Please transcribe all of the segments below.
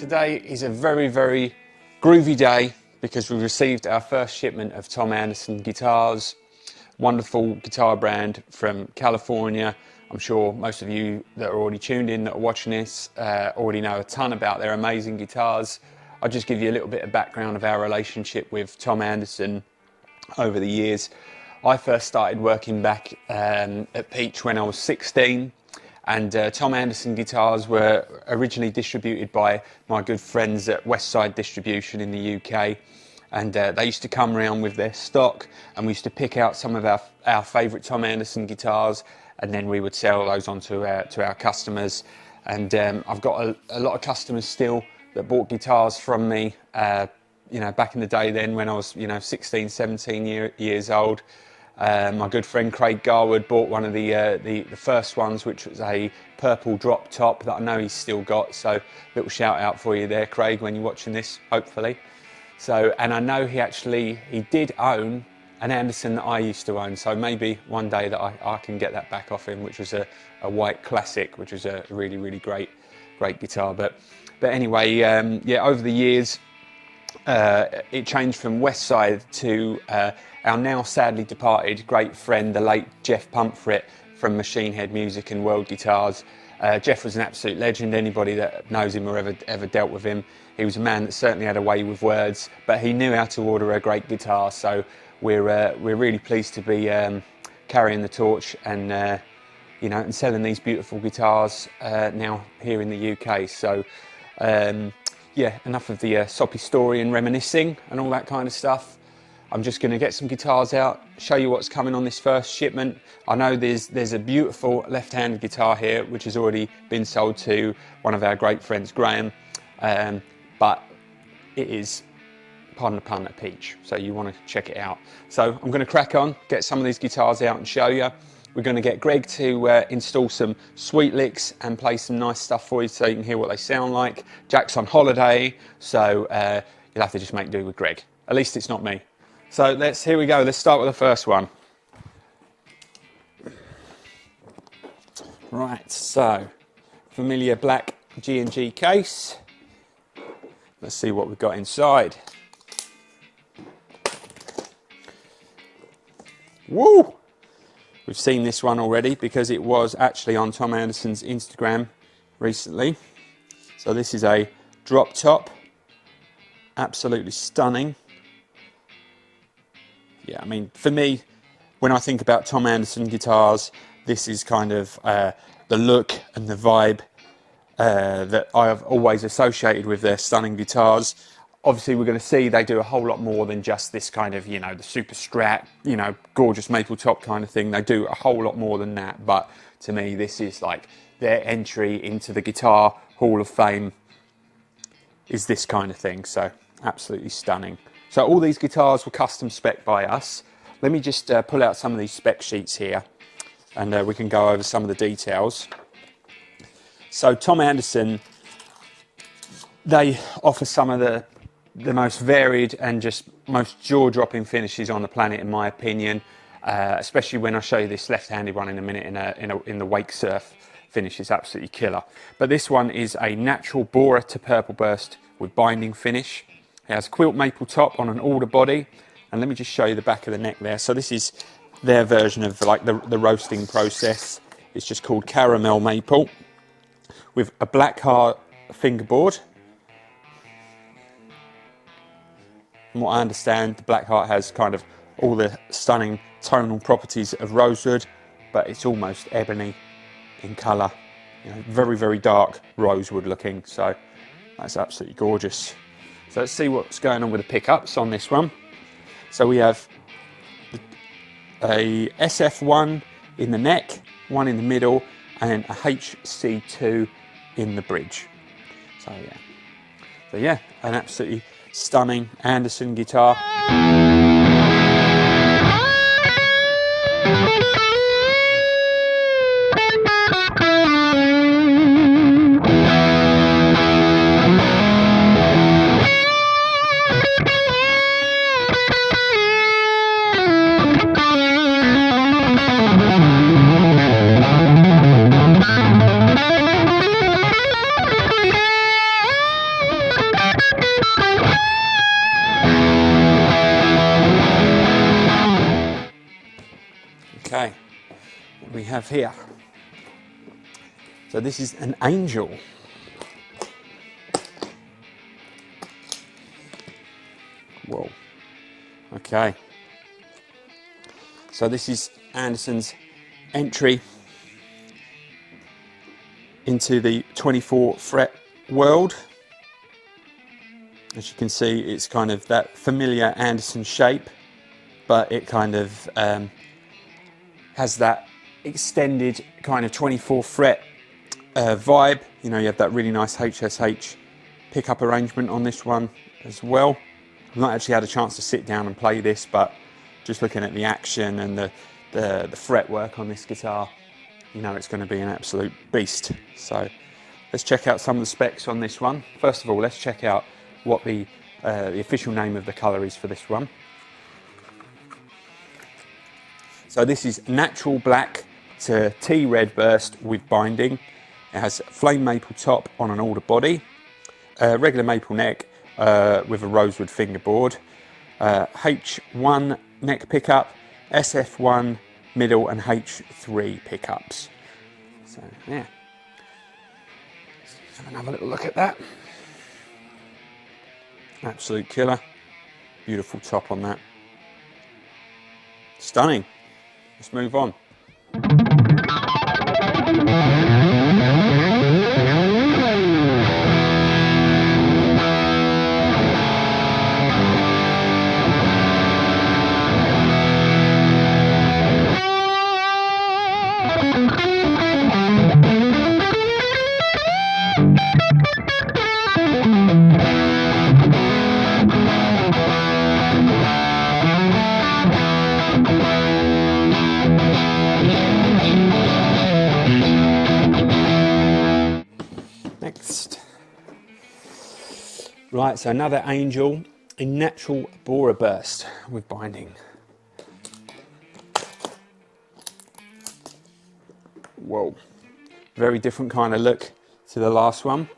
Today is a very, very groovy day because we received our first shipment of Tom Anderson guitars. Wonderful guitar brand from California. I'm sure most of you that are already tuned in, that are watching this, already know a ton about their amazing guitars. I'll just give you a little bit of background of our relationship with Tom Anderson over the years. I first started working back at Peach when I was 16. And Tom Anderson guitars were originally distributed by my good friends at Westside Distribution in the UK. And they used to come around with their stock, and we used to pick out some of our favourite Tom Anderson guitars, and then we would sell those on to our customers. And I've got a lot of customers still that bought guitars from me, you know, back in the day then when I was, 16, 17 years old. My good friend Craig Garwood bought one of the first ones, which was a purple drop top that I know he's still got. So little shout out for you there, Craig, when you're watching this, hopefully. So, and I know he did own an Anderson that I used to own. So maybe one day that I can get that back off him, which was a white classic, which was a really, really great guitar. But anyway, yeah, over the years, it changed from Westside to our now sadly departed great friend, the late Jeff Pumphrey from Machine Head Music and World Guitars. Jeff was an absolute legend. Anybody that knows him or ever dealt with him, he was a man that certainly had a way with words, but he knew how to order a great guitar. So we're really pleased to be carrying the torch and and selling these beautiful guitars now here in the UK. So yeah, enough of the soppy story and reminiscing and all that kind of stuff. I'm just going to get some guitars out, show you what's coming on this first shipment. I know there's a beautiful left-handed guitar here, which has already been sold to one of our great friends, Graham, but it is, pardon the pun, a peach, so you want to check it out. So I'm going to crack on, get some of these guitars out and show you. We're going to get Greg to install some sweet licks and play some nice stuff for you so you can hear what they sound like. Jack's on holiday, so you'll have to just make do with Greg. At least it's not me. So here we go. Let's start with the first one. Right, so familiar black G&G case. Let's see what we've got inside. Woo! We've seen this one already because it was actually on Tom Anderson's Instagram recently. So this is a drop top, absolutely stunning. Yeah, I mean, for me, when I think about Tom Anderson guitars, this is kind of the look and the vibe that I have always associated with their stunning guitars. Obviously, we're going to see they do a whole lot more than just this kind of, the super strat, gorgeous maple top kind of thing. They do a whole lot more than that. But to me, this is like their entry into the Guitar Hall of Fame is this kind of thing. So absolutely stunning. So all these guitars were custom spec by us. Let me just pull out some of these spec sheets here and we can go over some of the details. So Tom Anderson, they offer some of the most varied and just most jaw-dropping finishes on the planet, in my opinion, especially when I show you this left-handed one in a minute in the wake surf finish. Is absolutely killer. But this one is a natural borer to purple burst with binding finish. It has quilt maple top on an alder body, and let me just show you the back of the neck there. So this is their version of like the roasting process. It's just called caramel maple with a black heart fingerboard. From what I understand, the black heart has kind of all the stunning tonal properties of rosewood, but it's almost ebony in colour. Very, very dark rosewood looking. So that's absolutely gorgeous. So let's see what's going on with the pickups on this one. So we have a SF1 in the neck, one in the middle, and a HC2 in the bridge. So yeah, an absolutely stunning Anderson guitar. have here. So this is an Angel. Whoa. Okay. So this is Anderson's entry into the 24 fret world. As you can see, it's kind of that familiar Anderson shape, but it kind of has that extended kind of 24 fret vibe. You know, you have that really nice HSH pickup arrangement on this one as well. I've not actually had a chance to sit down and play this, but just looking at the action and the fretwork on this guitar, you know it's going to be an absolute beast. So let's check out some of the specs on this one. First of all, let's check out what the official name of the colour is for this one. So this is natural black to tea red burst with binding. It has flame maple top on an alder body, regular maple neck with a rosewood fingerboard, H1 neck pickup, SF1 middle and H3 pickups. So yeah, let's have another little look at that. Absolute killer. Beautiful top on that. Stunning. Let's move on. Next. Right, so another Angel in natural borer burst with binding. Whoa, very different kind of look to the last one.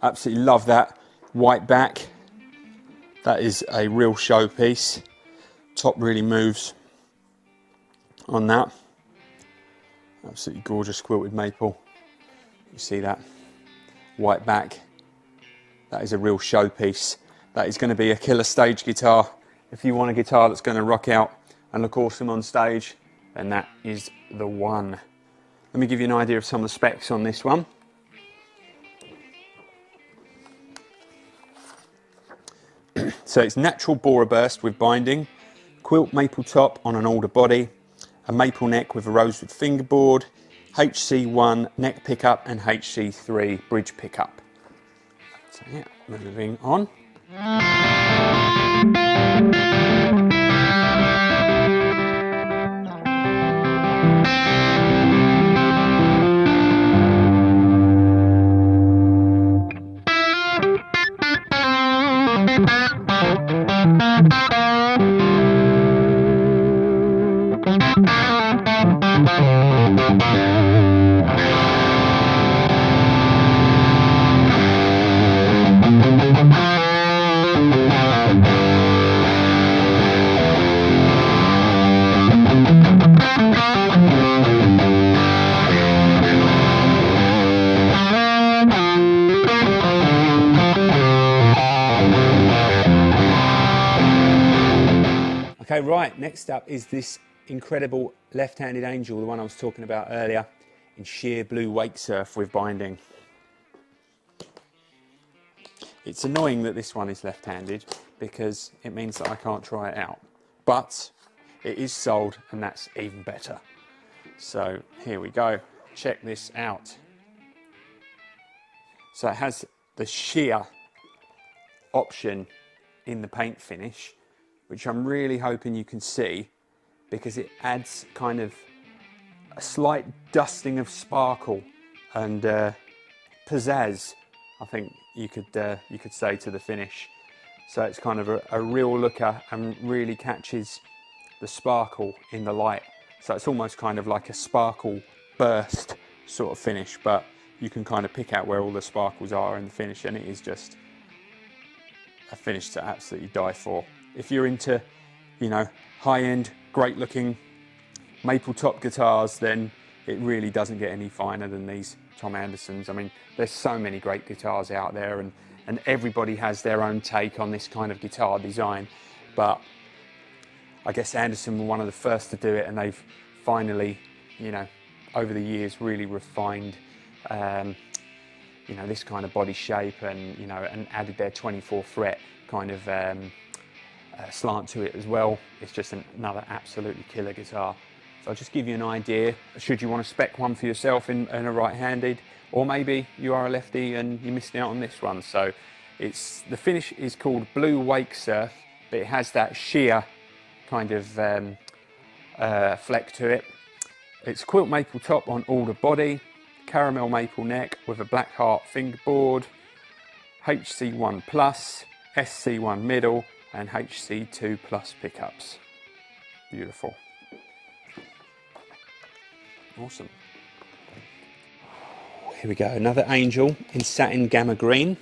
Absolutely love that white back. That is a real showpiece. Top really moves on that. Absolutely gorgeous quilted maple. You see that white back. That is a real showpiece. That is going to be a killer stage guitar. If you want a guitar that's going to rock out and look awesome on stage, then that is the one. Let me give you an idea of some of the specs on this one. So it's natural borer burst with binding, quilt maple top on an alder body, a maple neck with a rosewood fingerboard, HC1 neck pickup and HC3 bridge pickup. So yeah, moving on. Okay, right, next up is this incredible left-handed Angel, the one I was talking about earlier, in sheer blue wake surf with binding. It's annoying that this one is left-handed because it means that I can't try it out, but it is sold and that's even better. So here we go, check this out. So it has the sheer option in the paint finish, which I'm really hoping you can see because it adds kind of a slight dusting of sparkle and pizzazz, I think you could say, to the finish. So it's kind of a real looker and really catches the sparkle in the light. So it's almost kind of like a sparkle burst sort of finish, but you can kind of pick out where all the sparkles are in the finish, and it is just a finish to absolutely die for. If you're into, you know, high-end, great-looking maple top guitars, then it really doesn't get any finer than these Tom Andersons. I mean, there's so many great guitars out there, and everybody has their own take on this kind of guitar design. But I guess Anderson were one of the first to do it, and they've finally, you know, over the years really refined, you know, this kind of body shape, and, you know, and added their 24 fret kind of slant to it as well. It's just another absolutely killer guitar. So I'll just give you an idea, should you want to spec one for yourself in a right-handed, or maybe you are a lefty and you're missing out on this one. So the finish is called Blue Wake Surf, but it has that sheer kind of fleck to it. It's quilt maple top on all the body, caramel maple neck with a black heart fingerboard, HC1 plus, SC1 middle, and HC2 plus pickups. Beautiful. Awesome. Here we go, another Angel in satin gamma green.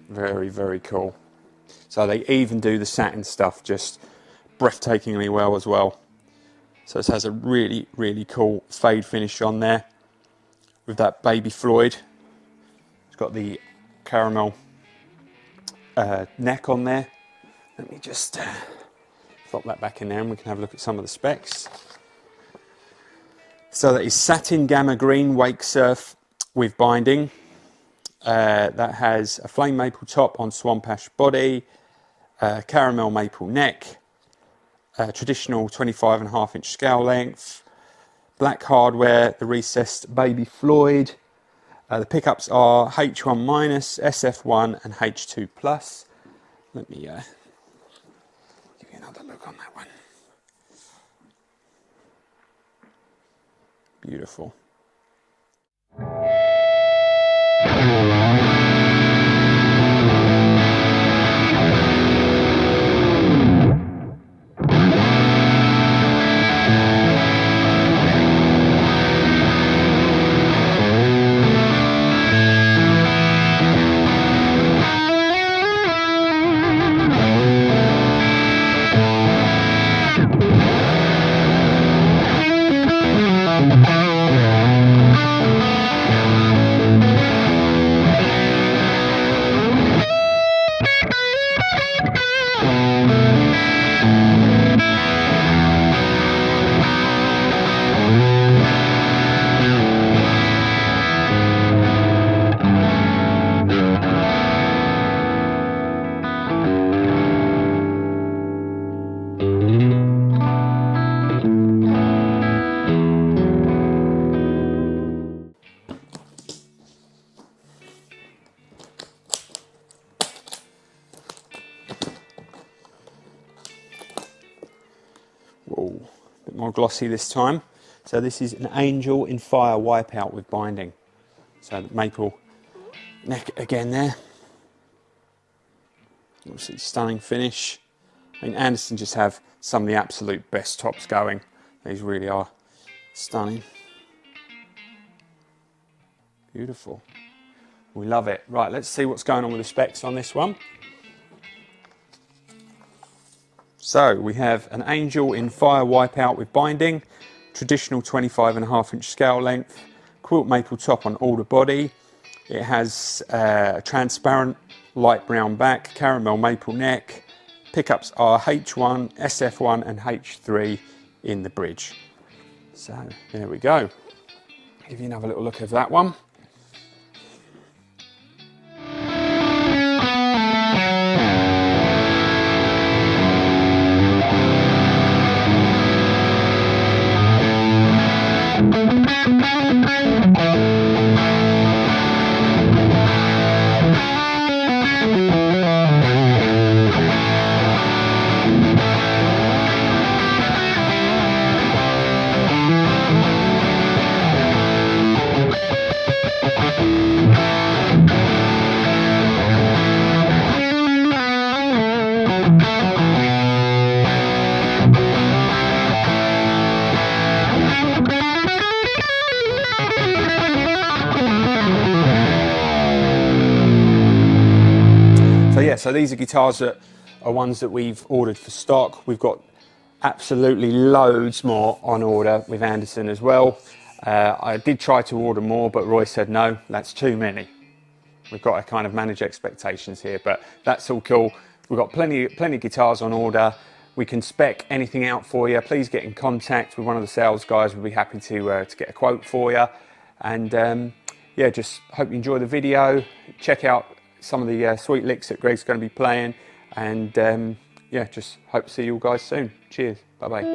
Very, very cool. So they even do the satin stuff just breathtakingly well as well. So it has a really, really cool fade finish on there with that baby Floyd. It's got the caramel neck on there. Let me just flop that back in there and we can have a look at some of the specs. So that is satin gamma green wake surf with binding. That has a flame maple top on swamp ash body, caramel maple neck, traditional 25.5-inch scale length, black hardware, the recessed baby Floyd. The pickups are H1 minus, SF1 and H2 plus. Let me give you another look on that one. Beautiful. Whoa, a bit more glossy this time. So this is an Angel in Fire Wipeout with binding. So the maple neck again there. Obviously stunning finish. I mean, Anderson just have some of the absolute best tops going. These really are stunning. Beautiful. We love it. Right, let's see what's going on with the specs on this one. So we have an Angel in Fire Wipeout with binding, traditional 25.5-inch scale length, quilt maple top on all the body. It has a transparent light brown back, caramel maple neck. Pickups are H1, SF1 and H3 in the bridge. So there we go. Give you another little look at that one. So these are guitars that are ones that we've ordered for stock. We've got absolutely loads more on order with Anderson as well. I did try to order more, but Roy said no, that's too many. We've got to kind of manage expectations here, but that's all cool. We've got plenty of guitars on order. We can spec anything out for you. Please get in contact with one of the sales guys. We'll be happy to get a quote for you. And yeah, just hope you enjoy the video. Check out some of the sweet licks that Greg's going to be playing. And yeah, just hope to see you all guys soon. Cheers. Bye-bye.